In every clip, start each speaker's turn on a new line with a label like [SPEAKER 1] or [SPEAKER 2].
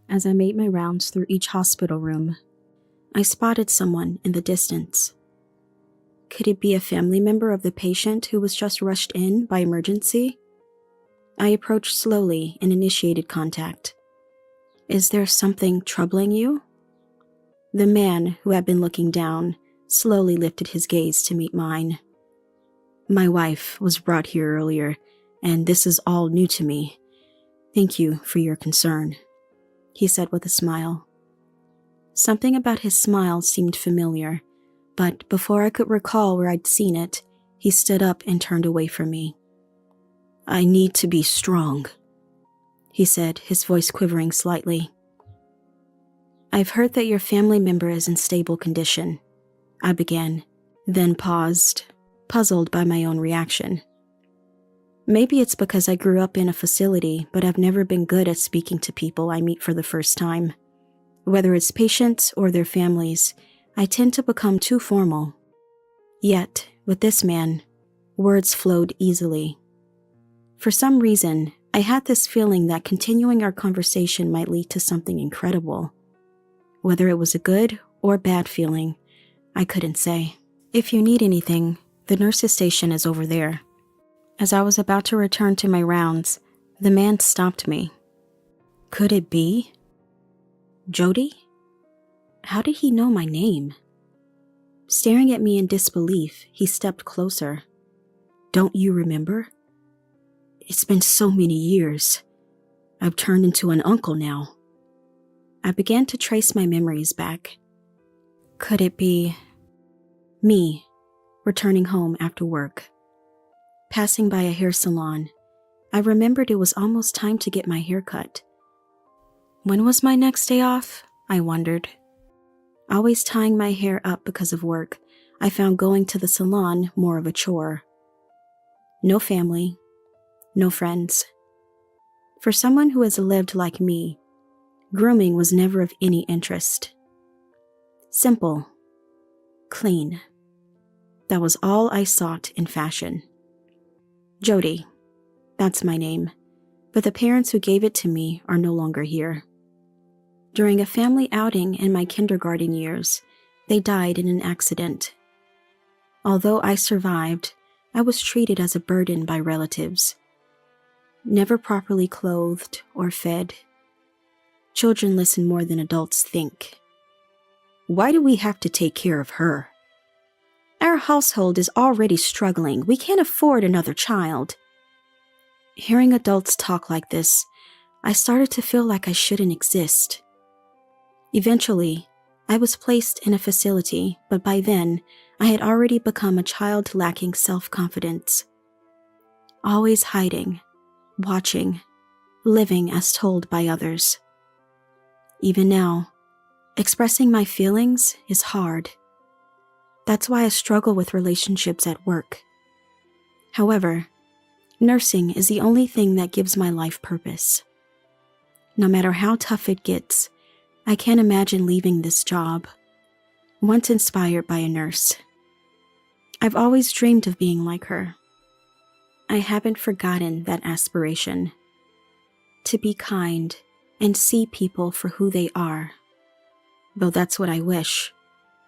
[SPEAKER 1] as I made my rounds through each hospital room. I spotted someone in the distance. Could it be a family member of the patient who was just rushed in by emergency? I approached slowly and initiated contact. "Is there something troubling you?" The man, who had been looking down, slowly lifted his gaze to meet mine. "My wife was brought here earlier, and this is all new to me. Thank you for your concern," he said with a smile. Something about his smile seemed familiar, but before I could recall where I'd seen it, he stood up and turned away from me. "I need to be strong," he said, his voice quivering slightly. "I've heard that your family member is in stable condition," I began, then paused, puzzled by my own reaction. Maybe it's because I grew up in a facility, but I've never been good at speaking to people I meet for the first time. Whether it's patients or their families, I tend to become too formal. Yet, with this man, words flowed easily. For some reason, I had this feeling that continuing our conversation might lead to something incredible. Whether it was a good or bad feeling, I couldn't say. "If you need anything, the nurse's station is over there." As I was about to return to my rounds, the man stopped me. Could it be Jody? How did he know my name? Staring at me in disbelief, he stepped closer. "Don't you remember? It's been so many years. I've turned into an uncle now." I began to trace my memories back. Could it be me, returning home after work? Passing by a hair salon, I remembered it was almost time to get my hair cut. When was my next day off? I wondered. Always tying my hair up because of work, I found going to the salon more of a chore. No family, no friends. For someone who has lived like me, grooming was never of any interest. Simple, clean. That was all I sought in fashion. Jody, that's my name, but the parents who gave it to me are no longer here. During a family outing in my kindergarten years, they died in an accident. Although I survived, I was treated as a burden by relatives. Never properly clothed or fed. Children listen more than adults think. Why do we have to take care of her? Our household is already struggling. We can't afford another child. Hearing adults talk like this, I started to feel like I shouldn't exist. Eventually, I was placed in a facility, but by then, I had already become a child lacking self-confidence. Always hiding, watching, living as told by others. Even now, expressing my feelings is hard. That's why I struggle with relationships at work. However, nursing is the only thing that gives my life purpose. No matter how tough it gets, I can't imagine leaving this job. Once inspired by a nurse. I've always dreamed of being like her. I haven't forgotten that aspiration. To be kind and see people for who they are. Though that's what I wish.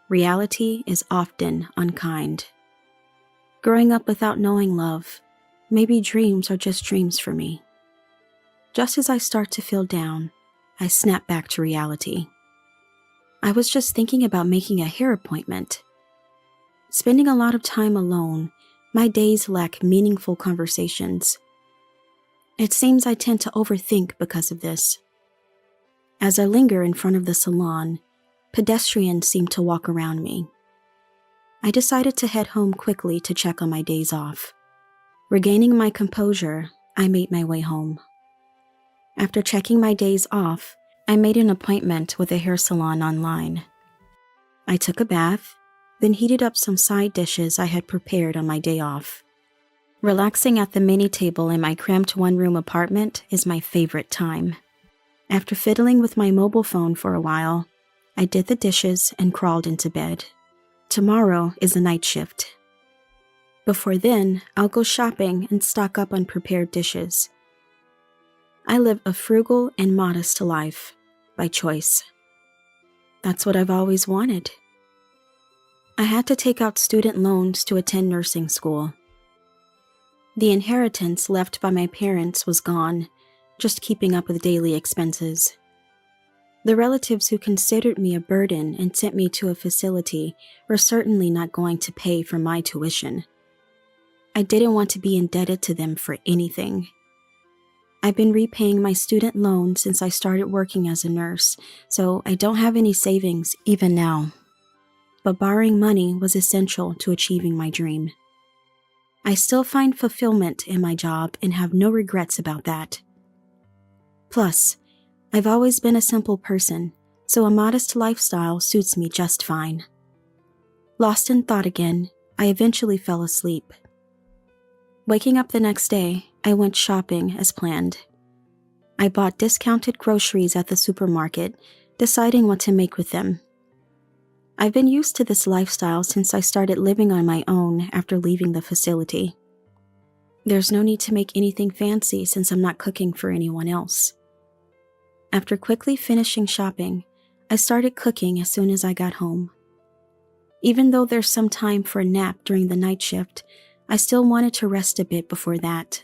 [SPEAKER 1] Reality is often unkind. Growing up without knowing love, maybe dreams are just dreams for me. Just as I start to feel down, I snap back to reality. I was just thinking about making a hair appointment. Spending a lot of time alone, my days lack meaningful conversations. It seems I tend to overthink because of this. As I linger in front of the salon, pedestrians seem to walk around me. I decided to head home quickly to check on my days off. Regaining my composure, I made my way home. After checking my days off, I made an appointment with a hair salon online. I took a bath, then heated up some side dishes I had prepared on my day off. Relaxing at the mini table in my cramped one-room apartment is my favorite time. After fiddling with my mobile phone for a while, I did the dishes and crawled into bed. Tomorrow is a night shift. Before then, I'll go shopping and stock up on prepared dishes. I live a frugal and modest life, by choice. That's what I've always wanted. I had to take out student loans to attend nursing school. The inheritance left by my parents was gone, just keeping up with daily expenses. The relatives who considered me a burden and sent me to a facility were certainly not going to pay for my tuition. I didn't want to be indebted to them for anything. I've been repaying my student loan since I started working as a nurse, so I don't have any savings even now. But borrowing money was essential to achieving my dream. I still find fulfillment in my job and have no regrets about that. Plus, I've always been a simple person, so a modest lifestyle suits me just fine. Lost in thought again, I eventually fell asleep. Waking up the next day, I went shopping as planned. I bought discounted groceries at the supermarket, deciding what to make with them. I've been used to this lifestyle since I started living on my own after leaving the facility. There's no need to make anything fancy since I'm not cooking for anyone else. After quickly finishing shopping, I started cooking as soon as I got home. Even though there's some time for a nap during the night shift, I still wanted to rest a bit before that.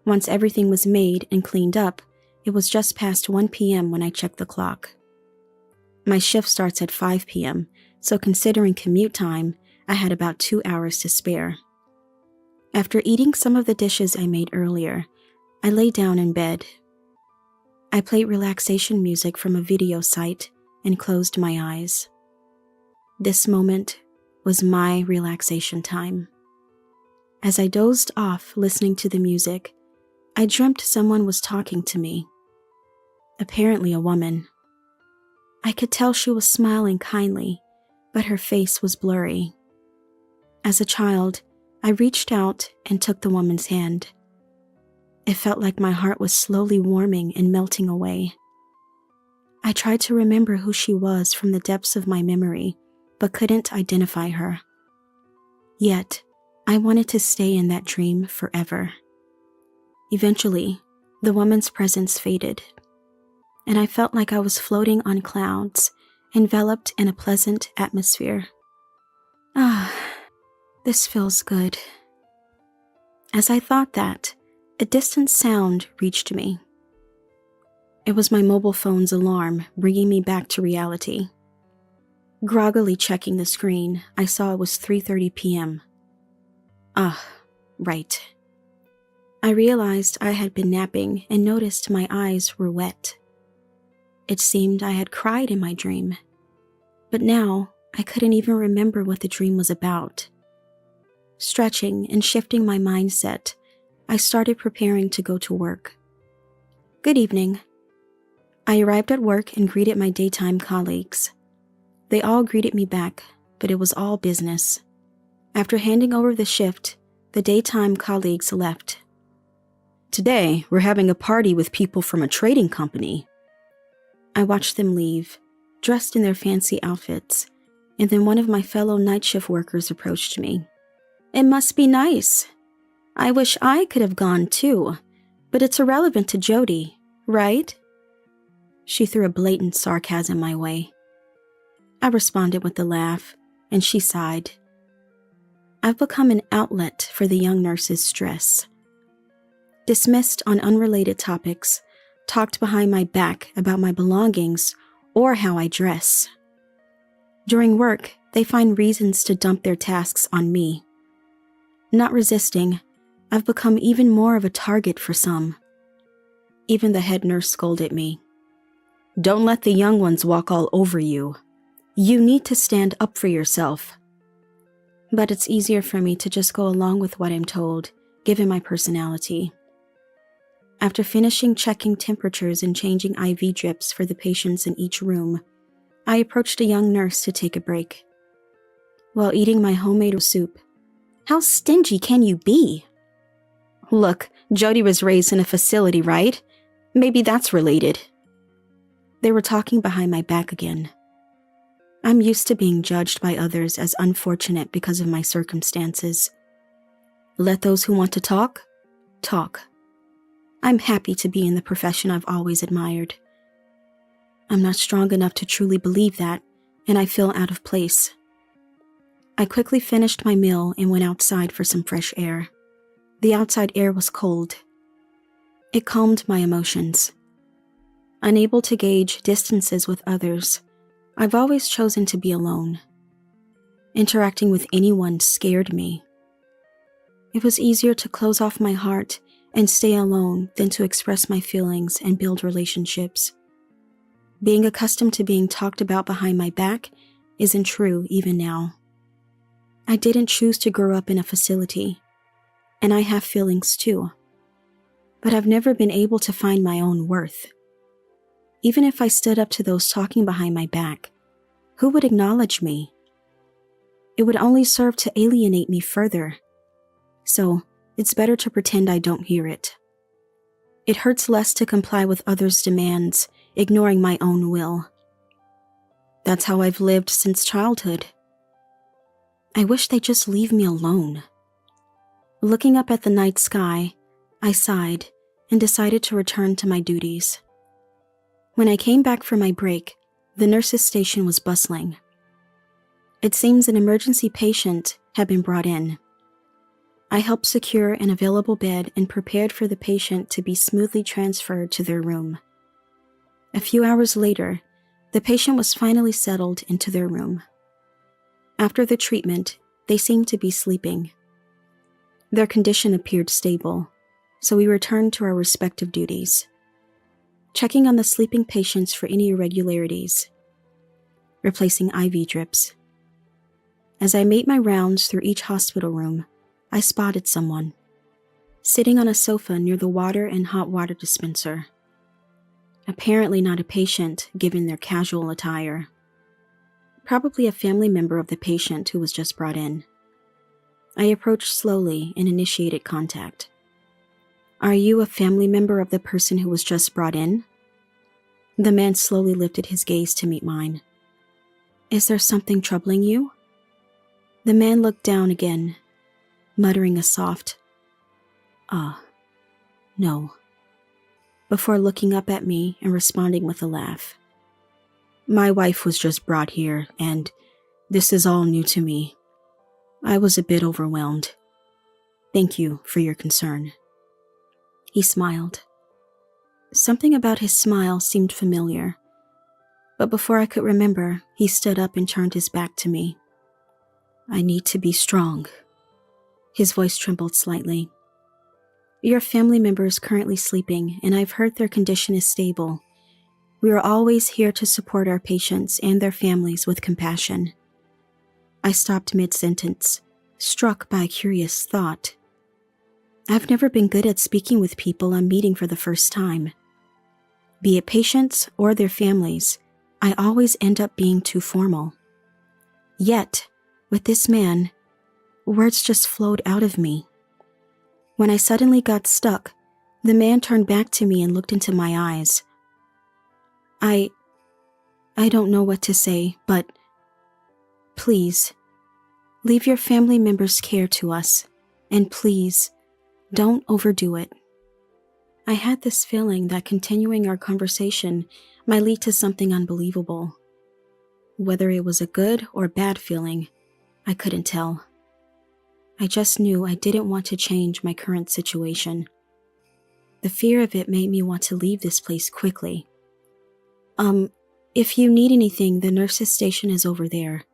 [SPEAKER 1] Once everything was made and cleaned up, it was just past 1 p.m. when I checked the clock. My shift starts at 5 p.m., so considering commute time, I had about 2 hours to spare. After eating some of the dishes I made earlier, I lay down in bed. I played relaxation music from a video site and closed my eyes. This moment was my relaxation time. As I dozed off listening to the music, I dreamt someone was talking to me. Apparently a woman. I could tell she was smiling kindly, but her face was blurry. As a child, I reached out and took the woman's hand. It felt like my heart was slowly warming and melting away. I tried to remember who she was from the depths of my memory, but couldn't identify her. Yet, I wanted to stay in that dream forever. Eventually, the woman's presence faded, and I felt like I was floating on clouds, enveloped in a pleasant atmosphere. This feels good. As I thought that, a distant sound reached me. It was my mobile phone's alarm, bringing me back to reality. Groggily checking the screen, I saw it was 3:30 p.m. Right. I realized I had been napping and noticed my eyes were wet. It seemed I had cried in my dream, but now I couldn't even remember what the dream was about. Stretching and shifting my mindset, I started preparing to go to work. Good evening. I arrived at work and greeted my daytime colleagues. They all greeted me back, but it was all business. After handing over the shift, the daytime colleagues left. Today, we're having a party with people from a trading company. I watched them leave, dressed in their fancy outfits, and then one of my fellow night shift workers approached me. It must be nice. I wish I could have gone too, but it's irrelevant to Jody, right? She threw a blatant sarcasm my way. I responded with a laugh, and she sighed. I've become an outlet for the young nurse's stress. Dismissed on unrelated topics, talked behind my back about my belongings or how I dress. During work, they find reasons to dump their tasks on me. Not resisting, I've become even more of a target for some. Even the head nurse scolded me. Don't let the young ones walk all over you. You need to stand up for yourself. But it's easier for me to just go along with what I'm told, given my personality. After finishing checking temperatures and changing IV drips for the patients in each room, I approached a young nurse to take a break. While eating my homemade soup, how stingy can you be? Look, Jody was raised in a facility, right? Maybe that's related. They were talking behind my back again. I'm used to being judged by others as unfortunate because of my circumstances. Let those who want to talk, talk. I'm happy to be in the profession I've always admired. I'm not strong enough to truly believe that, and I feel out of place. I quickly finished my meal and went outside for some fresh air. The outside air was cold. It calmed my emotions. Unable to gauge distances with others, I've always chosen to be alone. Interacting with anyone scared me. It was easier to close off my heart and stay alone than to express my feelings and build relationships. Being accustomed to being talked about behind my back isn't true even now. I didn't choose to grow up in a facility, and I have feelings too. But I've never been able to find my own worth. Even if I stood up to those talking behind my back, who would acknowledge me? It would only serve to alienate me further. So, it's better to pretend I don't hear it. It hurts less to comply with others' demands, ignoring my own will. That's how I've lived since childhood. I wish they'd just leave me alone. Looking up at the night sky, I sighed and decided to return to my duties. When I came back from my break, the nurse's station was bustling. It seems an emergency patient had been brought in. I helped secure an available bed and prepared for the patient to be smoothly transferred to their room. A few hours later, the patient was finally settled into their room. After the treatment, they seemed to be sleeping. Their condition appeared stable, so we returned to our respective duties, checking on the sleeping patients for any irregularities, replacing IV drips. As I made my rounds through each hospital room, I spotted someone, sitting on a sofa near the water and hot water dispenser. Apparently not a patient, given their casual attire. Probably a family member of the patient who was just brought in. I approached slowly and initiated contact. "Are you a family member of the person who was just brought in?" The man slowly lifted his gaze to meet mine. "Is there something troubling you?" The man looked down again, muttering a soft, no, before looking up at me and responding with a laugh. "My wife was just brought here, and this is all new to me. I was a bit overwhelmed. Thank you for your concern." He smiled. Something about his smile seemed familiar, but before I could remember, he stood up and turned his back to me. "I need to be strong." His voice trembled slightly. "Your family member is currently sleeping, and I've heard their condition is stable. We are always here to support our patients and their families with compassion." I stopped mid-sentence, struck by a curious thought. I've never been good at speaking with people I'm meeting for the first time. Be it patients or their families, I always end up being too formal. Yet, with this man, words just flowed out of me. When I suddenly got stuck, the man turned back to me and looked into my eyes. I don't know what to say, but please, leave your family members' care to us, and please, don't overdo it. I had this feeling that continuing our conversation might lead to something unbelievable. Whether it was a good or bad feeling, I couldn't tell. I just knew I didn't want to change my current situation. The fear of it made me want to leave this place quickly. If you need anything, the nurse's station is over there."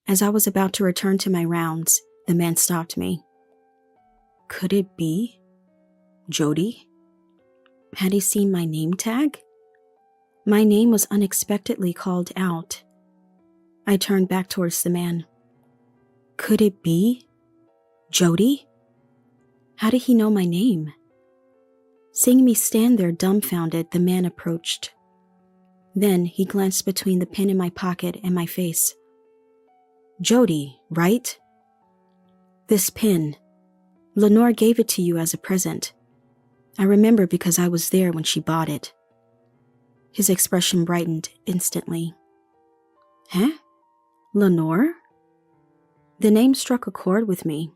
[SPEAKER 1] As I was about to return to my rounds, the man stopped me. Could it be Jody? Had he seen my name tag? My name was unexpectedly called out. I turned back towards the man. Could it be Jody? How did he know my name? Seeing me stand there dumbfounded, the man approached. Then he glanced between the pen in my pocket and my face. "Jody, right? This pen. Lenore gave it to you as a present. I remember because I was there when she bought it." His expression brightened instantly. "Huh? Lenore?" The name struck a chord with me.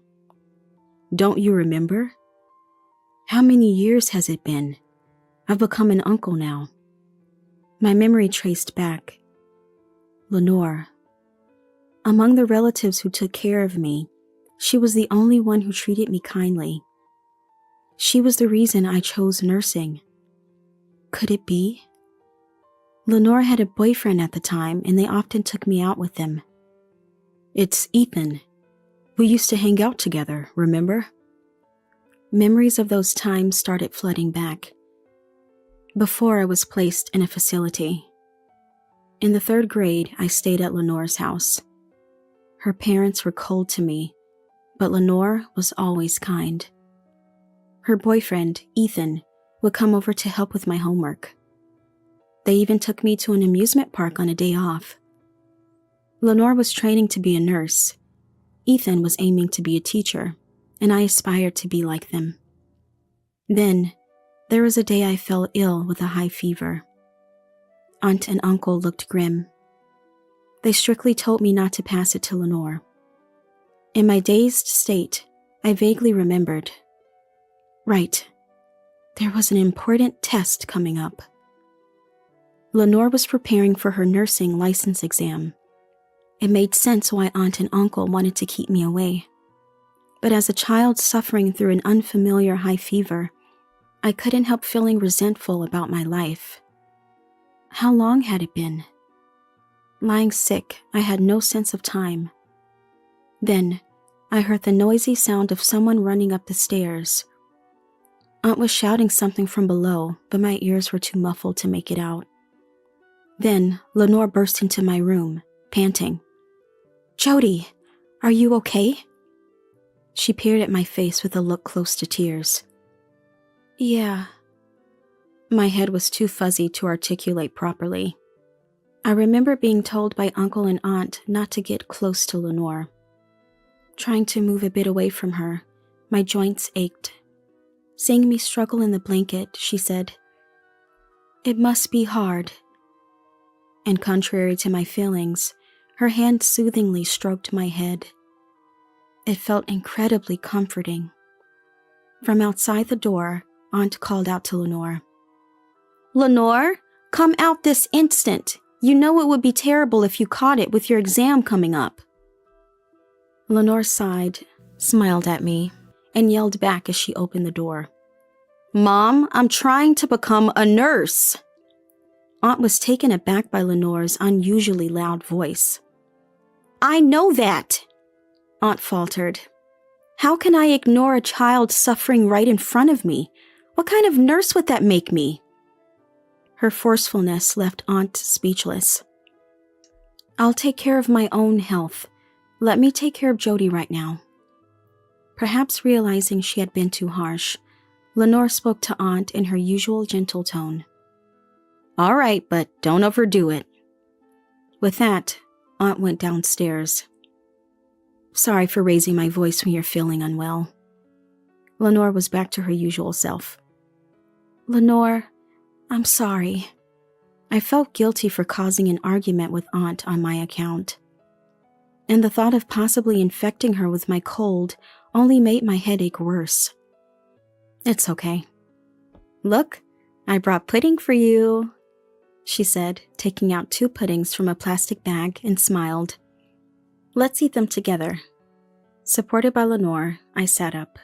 [SPEAKER 1] "Don't you remember? How many years has it been? I've become an uncle now." My memory traced back. Lenore. Among the relatives who took care of me, she was the only one who treated me kindly. She was the reason I chose nursing. Could it be? Lenore had a boyfriend at the time, and they often took me out with them. It's Ethan. We used to hang out together, remember? Memories of those times started flooding back. Before I was placed in a facility. In the 3rd grade, I stayed at Lenore's house. Her parents were cold to me, but Lenore was always kind. Her boyfriend, Ethan, would come over to help with my homework. They even took me to an amusement park on a day off. Lenore was training to be a nurse. Ethan was aiming to be a teacher, and I aspired to be like them. Then, there was a day I fell ill with a high fever. Aunt and uncle looked grim. They strictly told me not to pass it to Lenore. In my dazed state, I vaguely remembered. Right, there was an important test coming up. Lenore was preparing for her nursing license exam. It made sense why Aunt and Uncle wanted to keep me away. But as a child suffering through an unfamiliar high fever, I couldn't help feeling resentful about my life. How long had it been? Lying sick, I had no sense of time. Then, I heard the noisy sound of someone running up the stairs. Aunt was shouting something from below, but my ears were too muffled to make it out. Then, Lenore burst into my room, panting. Jody, are you okay? She peered at my face with a look close to tears. Yeah. My head was too fuzzy to articulate properly. I remember being told by Uncle and Aunt not to get close to Lenore. Trying to move a bit away from her, my joints ached. Seeing me struggle in the blanket, she said, It must be hard. And contrary to my feelings, her hand soothingly stroked my head. It felt incredibly comforting. From outside the door, Aunt called out to Lenore. Lenore, come out this instant. You know it would be terrible if you caught it with your exam coming up. Lenore sighed, smiled at me, and yelled back as she opened the door. Mom, I'm trying to become a nurse. Aunt was taken aback by Lenore's unusually loud voice. I know that, Aunt faltered. How can I ignore a child suffering right in front of me? What kind of nurse would that make me? Her forcefulness left Aunt speechless. I'll take care of my own health. Let me take care of Jody right now. Perhaps realizing she had been too harsh, Lenore spoke to Aunt in her usual gentle tone. All right, but don't overdo it. With that, Aunt went downstairs. Sorry for raising my voice when you're feeling unwell. Lenore was back to her usual self. Lenore, I'm sorry. I felt guilty for causing an argument with Aunt on my account. And the thought of possibly infecting her with my cold only made my headache worse. It's okay. Look, I brought pudding for you, she said, taking out 2 puddings from a plastic bag and smiled. Let's eat them together. Supported by Lenore, I sat up.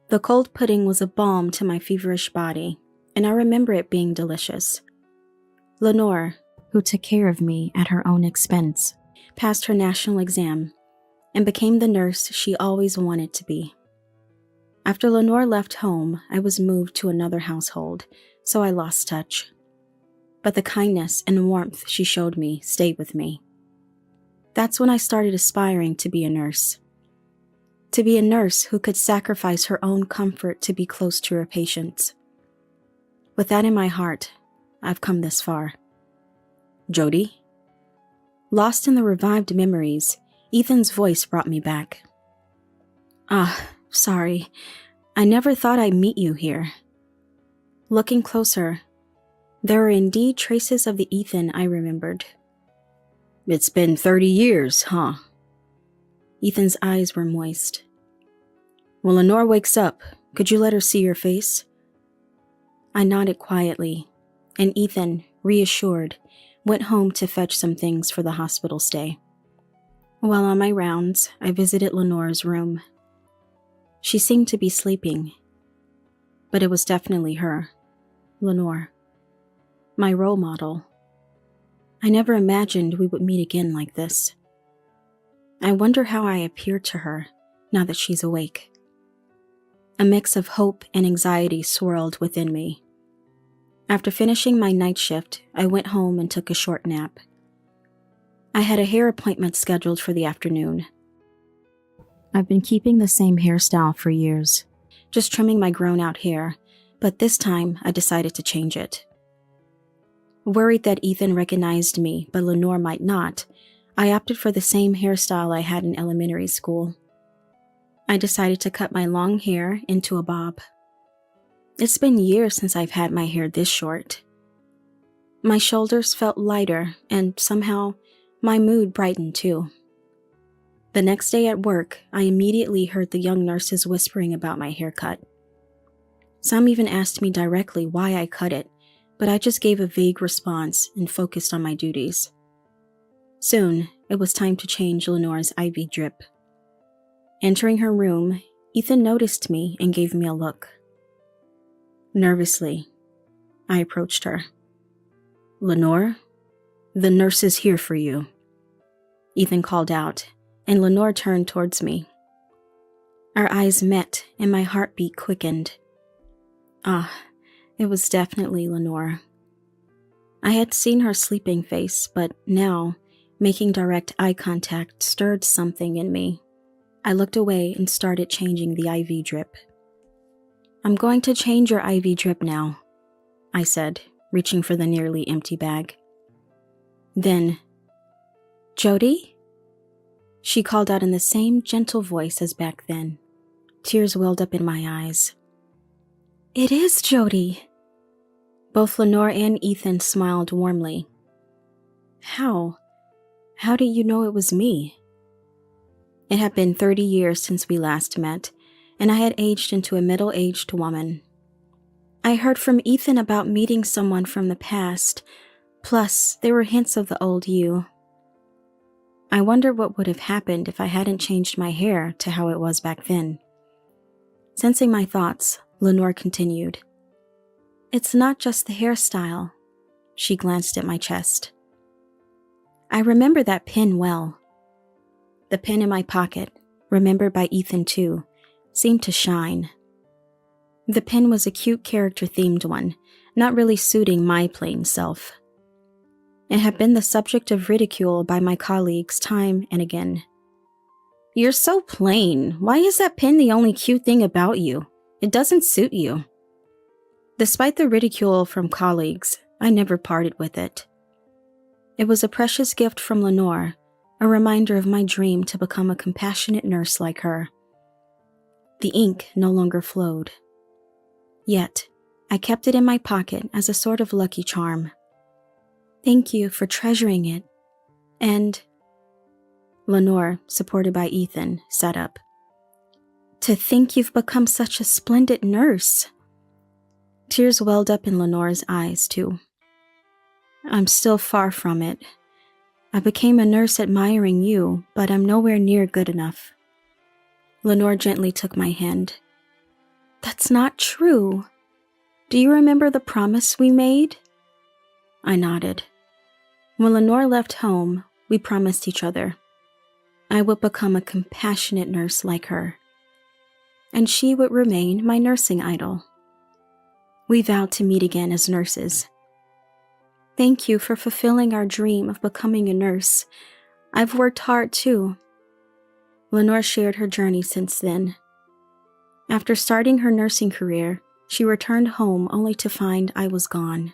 [SPEAKER 1] The cold pudding was a balm to my feverish body, and I remember it being delicious. Lenore, who took care of me at her own expense, passed her national exam and became the nurse she always wanted to be. After Lenore left home, I was moved to another household, so I lost touch. But the kindness and warmth she showed me stayed with me. That's when I started aspiring to be a nurse. To be a nurse who could sacrifice her own comfort to be close to her patients. With that in my heart, I've come this far. Jody? Lost in the revived memories, Ethan's voice brought me back. Sorry. I never thought I'd meet you here. Looking closer, there were indeed traces of the Ethan I remembered. It's been 30 years, huh? Ethan's eyes were moist. When Lenore wakes up, could you let her see your face? I nodded quietly, and Ethan, reassured, went home to fetch some things for the hospital stay. While on my rounds, I visited Lenore's room. She seemed to be sleeping, but it was definitely her, Lenore, my role model. I never imagined we would meet again like this. I wonder how I appeared to her now that she's awake. A mix of hope and anxiety swirled within me. After finishing my night shift, I went home and took a short nap. I had a hair appointment scheduled for the afternoon. I've been keeping the same hairstyle for years, just trimming my grown-out hair, but this time I decided to change it. Worried that Ethan recognized me, but Lenore might not, I opted for the same hairstyle I had in elementary school. I decided to cut my long hair into a bob. It's been years since I've had my hair this short. My shoulders felt lighter, and somehow, my mood brightened too. The next day at work, I immediately heard the young nurses whispering about my haircut. Some even asked me directly why I cut it, but I just gave a vague response and focused on my duties. Soon, it was time to change Lenore's IV drip. Entering her room, Ethan noticed me and gave me a look. Nervously, I approached her. "Lenore, the nurse is here for you," Ethan called out, and Lenore turned towards me. Our eyes met and my heartbeat quickened. It was definitely Lenore. I had seen her sleeping face, but now, making direct eye contact stirred something in me. I looked away and started changing the IV drip. "I'm going to change your IV drip now," I said, reaching for the nearly empty bag. Then, "Jody?" She called out in the same gentle voice as back then. Tears welled up in my eyes. "It is Jody." Both Lenore and Ethan smiled warmly. How? How did you know it was me? It had been 30 years since we last met, and I had aged into a middle-aged woman. I heard from Ethan about meeting someone from the past, plus there were hints of the old you. I wondered what would have happened if I hadn't changed my hair to how it was back then. Sensing my thoughts, Lenore continued. "It's not just the hairstyle." She glanced at my chest. I remember that pin well. The pin in my pocket, remembered by Ethan too, seemed to shine. The pin was a cute character-themed one, not really suiting my plain self. It had been the subject of ridicule by my colleagues time and again. "You're so plain. Why is that pin the only cute thing about you? It doesn't suit you." Despite the ridicule from colleagues, I never parted with it. It was a precious gift from Lenore, a reminder of my dream to become a compassionate nurse like her. The ink no longer flowed. Yet, I kept it in my pocket as a sort of lucky charm. "Thank you for treasuring it." And Lenore, supported by Ethan, sat up. "To think you've become such a splendid nurse." Tears welled up in Lenore's eyes, too. "I'm still far from it. I became a nurse admiring you, but I'm nowhere near good enough." Lenore gently took my hand. "That's not true. Do you remember the promise we made?" I nodded. When Lenore left home, we promised each other I would become a compassionate nurse like her, and she would remain my nursing idol. We vowed to meet again as nurses. Thank you for fulfilling our dream of becoming a nurse. I've worked hard too. Lenore shared her journey since then. After starting her nursing career, she returned home only to find I was gone.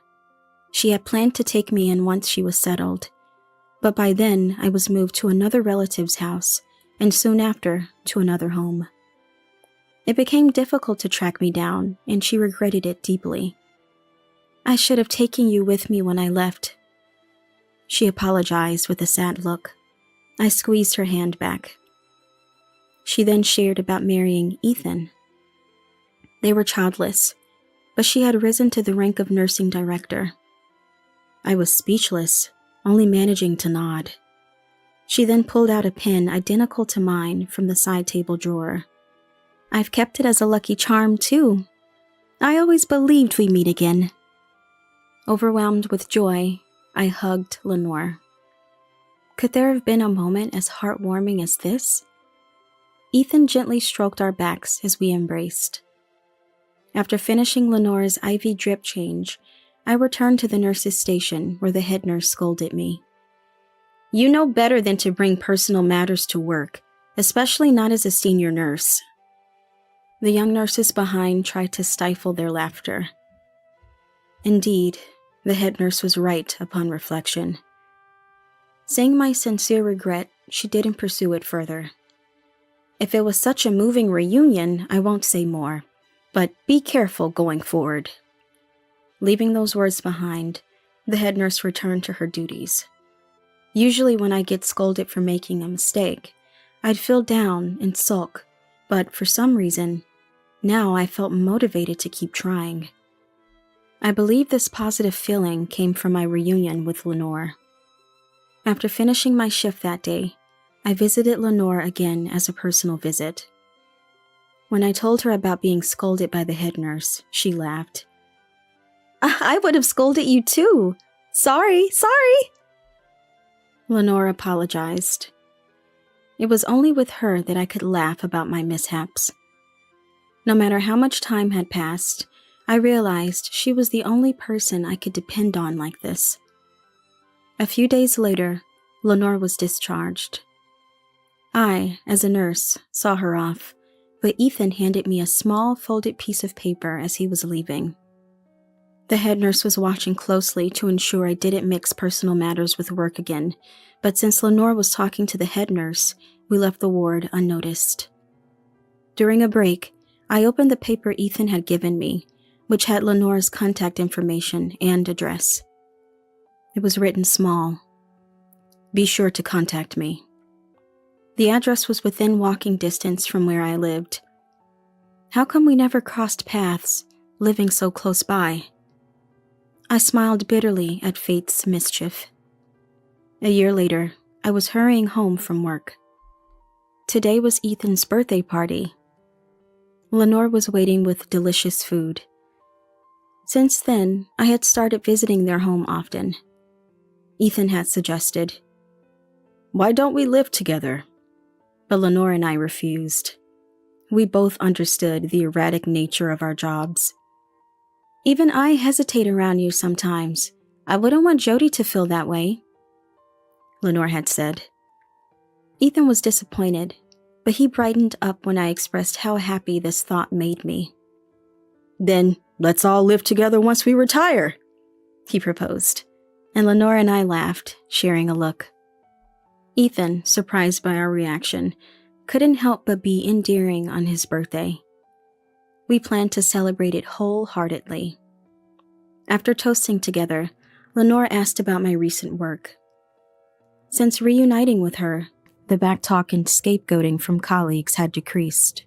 [SPEAKER 1] She had planned to take me in once she was settled, but by then I was moved to another relative's house, and soon after, to another home. It became difficult to track me down, and she regretted it deeply. "I should have taken you with me when I left." She apologized with a sad look. I squeezed her hand back. She then shared about marrying Ethan. They were childless, but she had risen to the rank of nursing director. I was speechless, only managing to nod. She then pulled out a pin identical to mine from the side table drawer. I've kept it as a lucky charm, too. I always believed we'd meet again. Overwhelmed with joy, I hugged Lenore. Could there have been a moment as heartwarming as this? Ethan gently stroked our backs as we embraced. After finishing Lenore's IV drip change, I returned to the nurse's station where the head nurse scolded me. You know better than to bring personal matters to work, especially not as a senior nurse. The young nurses behind tried to stifle their laughter. Indeed, the head nurse was right upon reflection. Saying my sincere regret, she didn't pursue it further. If it was such a moving reunion, I won't say more, but be careful going forward. Leaving those words behind, the head nurse returned to her duties. Usually when I get scolded for making a mistake, I'd feel down and sulk, but for some reason, now I felt motivated to keep trying. I believe this positive feeling came from my reunion with Lenore. After finishing my shift that day, I visited Lenore again as a personal visit. When I told her about being scolded by the head nurse, she laughed. I would have scolded you too. Sorry. Lenore apologized. It was only with her that I could laugh about my mishaps. No matter how much time had passed, I realized she was the only person I could depend on like this. A few days later, Lenore was discharged. I, as a nurse, saw her off, but Ethan handed me a small folded piece of paper as he was leaving. The head nurse was watching closely to ensure I didn't mix personal matters with work again, but since Lenore was talking to the head nurse, we left the ward unnoticed. During a break, I opened the paper Ethan had given me, which had Lenore's contact information and address. It was written small. Be sure to contact me. The address was within walking distance from where I lived. How come we never crossed paths, living so close by? I smiled bitterly at fate's mischief. A year later, I was hurrying home from work. Today was Ethan's birthday party. Lenore was waiting with delicious food. Since then, I had started visiting their home often. Ethan had suggested, "Why don't we live together?" But Lenore and I refused. We both understood the erratic nature of our jobs. Even I hesitate around you sometimes. I wouldn't want Jody to feel that way, Lenore had said. Ethan was disappointed, but he brightened up when I expressed how happy this thought made me. Then let's all live together once we retire, he proposed, and Lenore and I laughed, sharing a look. Ethan, surprised by our reaction, couldn't help but be endearing on his birthday. We planned to celebrate it wholeheartedly. After toasting together, Lenore asked about my recent work. Since reuniting with her, the backtalk and scapegoating from colleagues had decreased.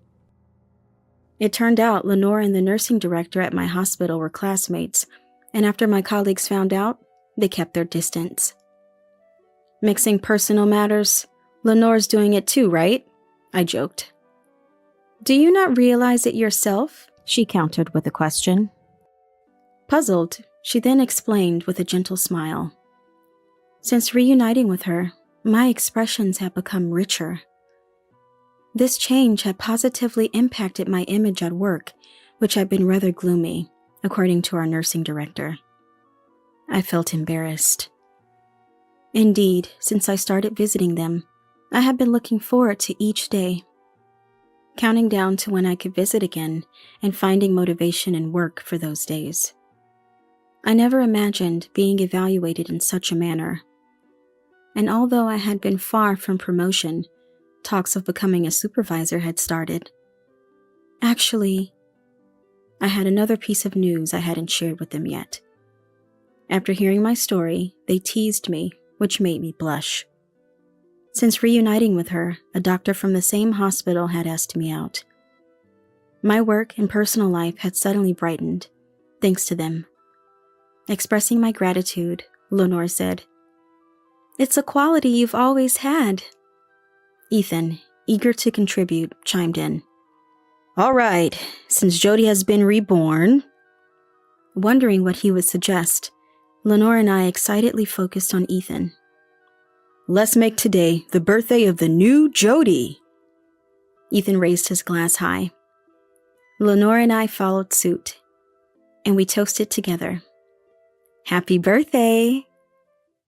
[SPEAKER 1] It turned out Lenore and the nursing director at my hospital were classmates, and after my colleagues found out, they kept their distance. Mixing personal matters, Lenore's doing it too, right? I joked. Do you not realize it yourself? She countered with a question. Puzzled, she then explained with a gentle smile. Since reuniting with her, my expressions have become richer. This change had positively impacted my image at work, which had been rather gloomy, according to our nursing director. I felt embarrassed. Indeed, since I started visiting them, I had been looking forward to each day, counting down to when I could visit again and finding motivation in work for those days. I never imagined being evaluated in such a manner. And although I had been far from promotion, talks of becoming a supervisor had started. Actually, I had another piece of news I hadn't shared with them yet. After hearing my story, they teased me, which made me blush. Since reuniting with her, a doctor from the same hospital had asked me out. My work and personal life had suddenly brightened, thanks to them. Expressing my gratitude, Lenore said. It's a quality you've always had. Ethan, eager to contribute, chimed in. All right, since Jody has been reborn. Wondering what he would suggest, Lenore and I excitedly focused on Ethan. Let's make today the birthday of the new Jody. Ethan raised his glass high. Lenore and I followed suit, and we toasted together. Happy birthday!